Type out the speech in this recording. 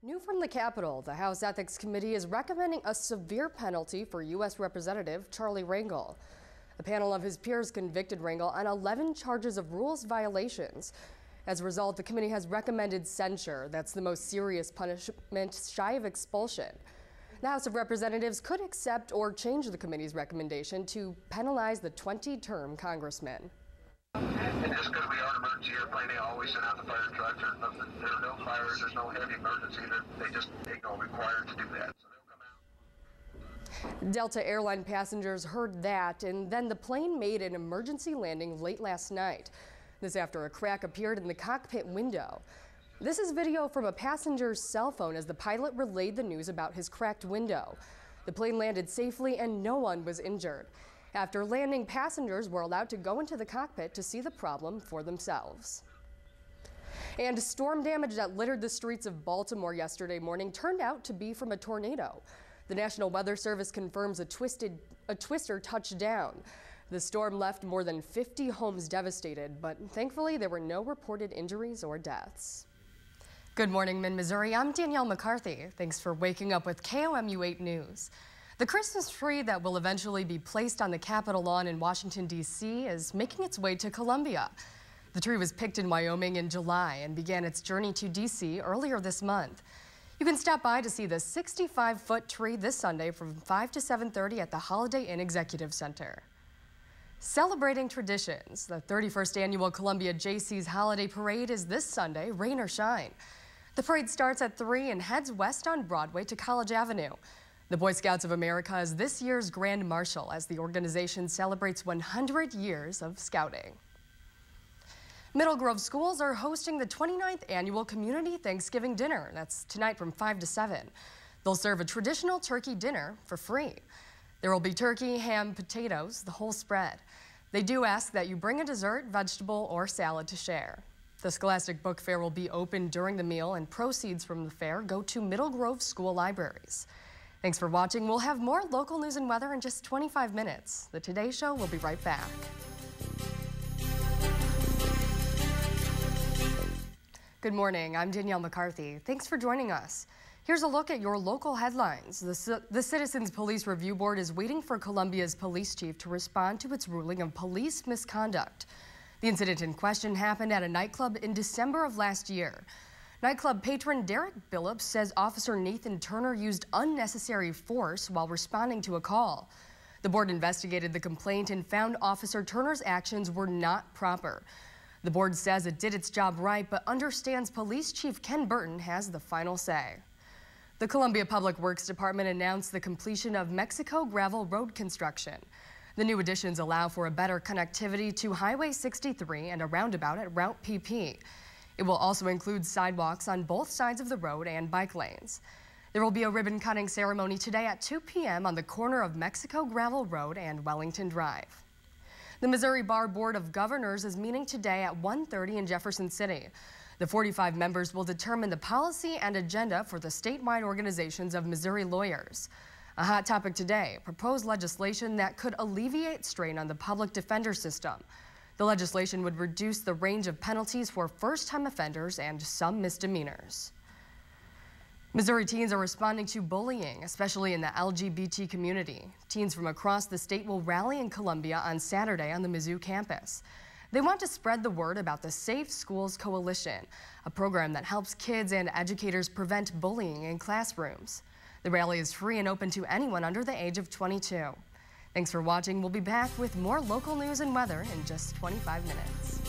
New from the Capitol, the House Ethics Committee is recommending a severe penalty for U.S. Representative Charlie Rangel. A panel of his peers convicted Rangel on 11 charges of rules violations. As a result, the committee has recommended censure. That's the most serious punishment shy of expulsion. The House of Representatives could accept or change the committee's recommendation to penalize the 20-term congressman. And just because we are an emergency airplane, they always send out the fire trucks. There are no fires, there's no heavy emergency. They just required to do that. So they'll come out. Delta airline passengers heard that, and then the plane made an emergency landing late last night. This after a crack appeared in the cockpit window. This is video from a passenger's cell phone as the pilot relayed the news about his cracked window. The plane landed safely and no one was injured. After landing, passengers were allowed to go into the cockpit to see the problem for themselves. And storm damage that littered the streets of Baltimore yesterday morning turned out to be from a tornado. The National Weather Service confirms a twister touched down. The storm left more than 50 homes devastated, but thankfully there were no reported injuries or deaths. Good morning, Missouri. I'm Danielle McCarthy. Thanks for waking up with KOMU 8 News. The Christmas tree that will eventually be placed on the Capitol lawn in Washington, D.C. is making its way to Columbia. The tree was picked in Wyoming in July and began its journey to D.C. earlier this month. You can stop by to see the 65-foot tree this Sunday from 5 to 7:30 at the Holiday Inn Executive Center. Celebrating traditions, the 31st annual Columbia Jaycees Holiday Parade is this Sunday, rain or shine. The parade starts at 3 and heads west on Broadway to College Avenue. The Boy Scouts of America is this year's Grand Marshal as the organization celebrates 100 years of scouting. Middle Grove schools are hosting the 29th annual Community Thanksgiving Dinner. That's tonight from 5 to 7. They'll serve a traditional turkey dinner for free. There will be turkey, ham, potatoes, the whole spread. They do ask that you bring a dessert, vegetable, or salad to share. The Scholastic Book Fair will be open during the meal, and proceeds from the fair go to Middle Grove school libraries. Thanks for watching. We'll have more local news and weather in just 25 minutes. The Today Show will be right back. Good morning. I'm Danielle McCarthy. Thanks for joining us. Here's a look at your local headlines. The Citizens Police Review Board is waiting for Columbia's police chief to respond to its ruling of police misconduct. The incident in question happened at a nightclub in December of last year. Nightclub patron Derek Billups says Officer Nathan Turner used unnecessary force while responding to a call. The board investigated the complaint and found Officer Turner's actions were not proper. The board says it did its job right, but understands Police Chief Ken Burton has the final say. The Columbia Public Works Department announced the completion of Mexico gravel road construction. The new additions allow for a better connectivity to Highway 63 and a roundabout at Route PP. It will also include sidewalks on both sides of the road and bike lanes. There will be a ribbon-cutting ceremony today at 2 p.m. on the corner of Mexico Gravel Road and Wellington Drive. The Missouri Bar Board of Governors is meeting today at 1:30 in Jefferson City. The 45 members will determine the policy and agenda for the statewide organizations of Missouri lawyers. A hot topic today, proposed legislation that could alleviate strain on the public defender system. The legislation would reduce the range of penalties for first-time offenders and some misdemeanors. Missouri teens are responding to bullying, especially in the LGBT community. Teens from across the state will rally in Columbia on Saturday on the Mizzou campus. They want to spread the word about the Safe Schools Coalition, a program that helps kids and educators prevent bullying in classrooms. The rally is free and open to anyone under the age of 22. Thanks for watching. We'll be back with more local news and weather in just 25 minutes.